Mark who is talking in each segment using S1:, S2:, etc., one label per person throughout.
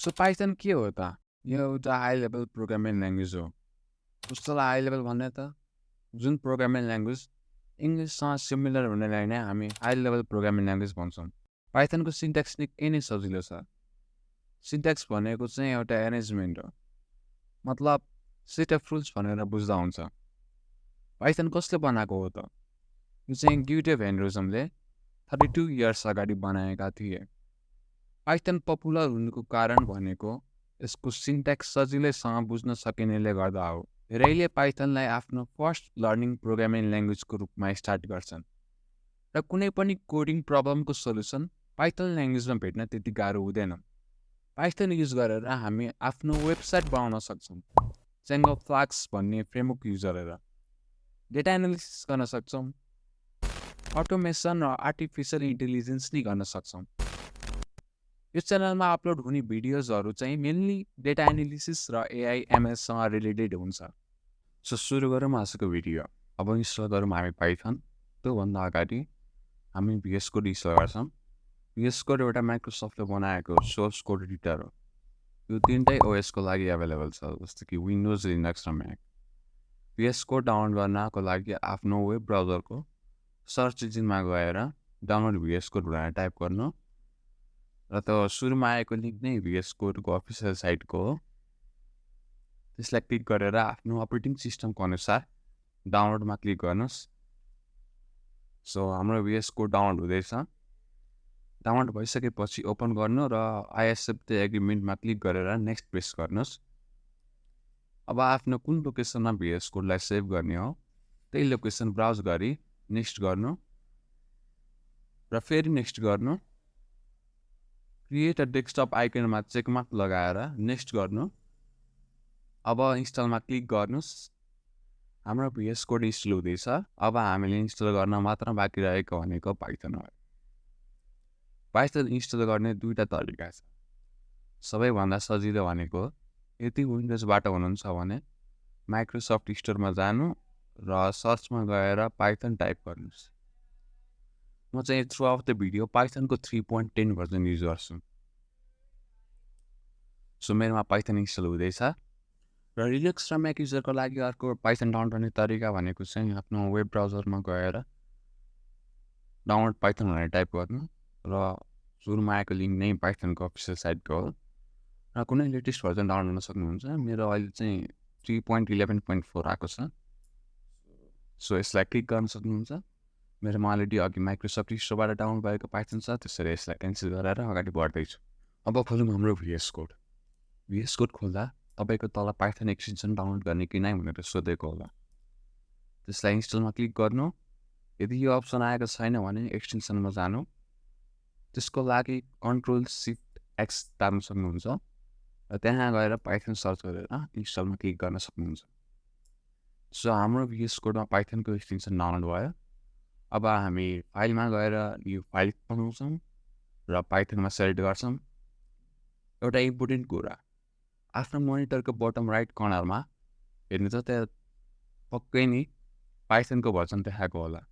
S1: So Python के हो त? यो एउटा हाई लेभल प्रोग्रामिङ ल्याङ्ग्वेज हो। कस्तोलाई हाई लेभल भन्ने त? जुन प्रोग्रामिङ ल्याङ्ग्वेज इङ्ग्लिससँग सिमिलर हुनेलाई नै हामी हाई लेभल प्रोग्रामिङ ल्याङ्ग्वेज भन्छौँ। पाइथनको सिन्ट्याक्स निकै नै सजिलो छ। सिन्ट्याक्स भनेको चाहिँ एउटा एरेन्जमेन्ट हो। मतलब सेट अफ रुल्स भनेर बुझ्दा हुन्छ। पाइथन कसले बनाएको हो त? यो चाहिँ गिटेभ हेनरिजमले 32 इयर्स अगाडि बनाएका थिए। पाइथन पपुलर हुनुको कारण भनेको यसको सिन्ट्याक्स सजिलैसँग बुझ्न सकिनेले गर्दा हो। धेरैले पाइथनलाई आफ्नो फर्स्ट लर्निङ प्रोग्रामिङ ल्याङ्ग्वेजको रूपमा स्टार्ट गर्छन् र कुनै पनि कोडिङ प्रब्लमको सोल्युसन पाइथन ल्याङ्ग्वेजमा भेट्न त्यति गाह्रो हुँदैन। पाइथन युज गरेर हामी आफ्नो वेबसाइट बनाउन सक्छौँ। चेन अफ फ्ल्याग्स भन्ने फ्रेमवर्क युज गरेर डेटा एनालिसिस गर्न सक्छौँ। अटोमेसन र आर्टिफिसियल इन्टेलिजेन्स नि गर्न सक्छौँ। यो च्यानलमा अपलोड हुने भिडियोजहरू चाहिँ मेनली डेटा एनालिसिस र एआई एमएससँग रिलेटेड हुन्छ। सो सुरु गरौँ आजको भिडियो। अब इन्स्टल गरौँ हामी पाइथन। त्योभन्दा अगाडि हामी भिएस कोड इन्स्टल गर्छौँ। भिएस कोड एउटा माइक्रोसफ्टले बनाएको सोर्स कोड एडिटर हो। यो तिनटै ओएसको लागि एभाइलेबल छ, जस्तो कि विन्डोज, लिनक्स र म्याक। भिएस कोड डाउनलोड गर्नको लागि आफ्नो वेब ब्राउजरको सर्च इन्जिनमा गएर डाउनलोड भिएस कोड भनेर टाइप गर्नु र त सुरुमा आएको लिङ्क नै भिएस कोडको अफिसियल साइटको हो। त्यसलाई क्लिक गरेर आफ्नो अपरेटिङ सिस्टमको अनुसार डाउनलोडमा क्लिक गर्नुहोस्। सो हाम्रो भिएस कोड डाउनलोड हुँदैछ। डाउनलोड भइसकेपछि ओपन गर्नु र आई एक्सेप्ट द एग्रिमेन्टमा क्लिक गरेर नेक्स्ट प्रेस गर्नुहोस्। अब आफ्नो कुन लोकेसनमा भिएस कोडलाई सेभ गर्ने हो त्यही लोकेसन ब्राउज गरी नेक्स्ट गर्नु र फेरि नेक्स्ट गर्नु। क्रिएट अ डेस्कटप आइकनमा चेकमार्क लगाएर नेक्स्ट गर्नु। अब इन्स्टलमा क्लिक गर्नुहोस्। हाम्रो भिएस कोड इन्स्टल हुँदैछ। अब हामीले इन्स्टल गर्न मात्र बाँकी रहेको भनेको पाइथन हो। पाइथन इन्स्टल गर्ने दुईवटा तरिका छ। सबैभन्दा सजिलो भनेको यदि विन्डोजबाट हुनुहुन्छ भने माइक्रोसफ्ट स्टोरमा जानु र सर्चमा गएर पाइथन टाइप गर्नुहोस्। म चाहिँ थ्रु आउट द भिडियो पाइथनको 3.10 भर्जन युज गर्छु। सो मेरोमा पाइथन इन्स्टल हुँदैछ। र लिनक्स र म्याक युजरको लागि अर्को पाइथन डाउनलोड गर्ने तरिका भनेको चाहिँ आफ्नो वेब ब्राउजरमा गएर डाउनलोड पाइथन भनेर टाइप गर्नु र सुरुमा आएको लिङ्क नै पाइथनको अफिसियल साइटको हो र कुनै लेटेस्ट भर्जन डाउनलोड गर्न सक्नुहुन्छ। मेरो अहिले चाहिँ 3.11.4 आएको छ। सो यसलाई क्लिक गर्न सक्नुहुन्छ। मेरोमा अलरेडी अघि माइक्रोसफ्ट स्टोरबाट डाउनलोड भएको पाइथन छ, त्यसरी यसलाई क्यान्सल गरेर अगाडि बढ्दैछु। अब खोलौँ हाम्रो भिएस कोड। भिएस कोड खोल्दा तपाईँको तल पाइथन एक्सटेन्सन डाउनलोड गर्ने कि नै भनेर सोधेको होला। त्यसलाई इन्स्टलमा क्लिक गर्नु। यदि यो अप्सन आएको छैन भने एक्सटेन्सनमा जानु। त्यसको लागि Ctrl+Shift+X दाब्न सक्नुहुन्छ र त्यहाँ गएर पाइथन सर्च गरेर इन्स्टलमा क्लिक गर्न सक्नुहुन्छ। सो हाम्रो भिएस कोडमा पाइथनको एक्सटेन्सन डाउनलोड भयो। अब हामी फाइलमा गएर यो फाइल बनाउँछौँ र पाइथनमा सेलेक्ट गर्छौँ। एउटा इम्पोर्टेन्ट कुरा, आफ्नो मोनिटरको बटम राइट कर्नरमा हेर्नु त त्यहाँ पक्कै नि पाइथनको भर्जन देखाएको होला।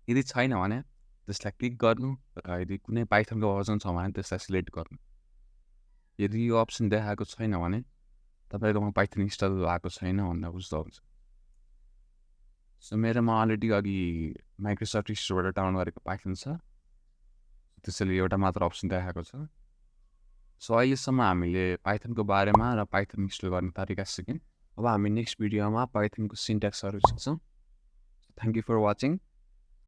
S1: यदि छैन भने त्यसलाई क्लिक गर्नु र यदि कुनै पाइथनको भर्जन छ भने त्यसलाई सिलेक्ट गर्नु। यदि यो अप्सन देखाएको छैन भने तपाईँकोमा पाइथन इन्स्टल भएको छैन भन्दा बुझ्दा हुन्छ। सो मेरोमा अलरेडी अघि माइक्रोसफ्ट स्टोरबाट डाउनलोड गरेको पाइथन छ, त्यसैले एउटा मात्र अप्सन देखाएको छ। सो अहिलेसम्म हामीले पाइथनको बारेमा र पाइथन इन्स्टल गर्ने तरिका सिक्यौँ। अब हामी नेक्स्ट भिडियोमा पाइथनको सिन्ट्याक्सहरू सिक्छौँ। Thank you for watching.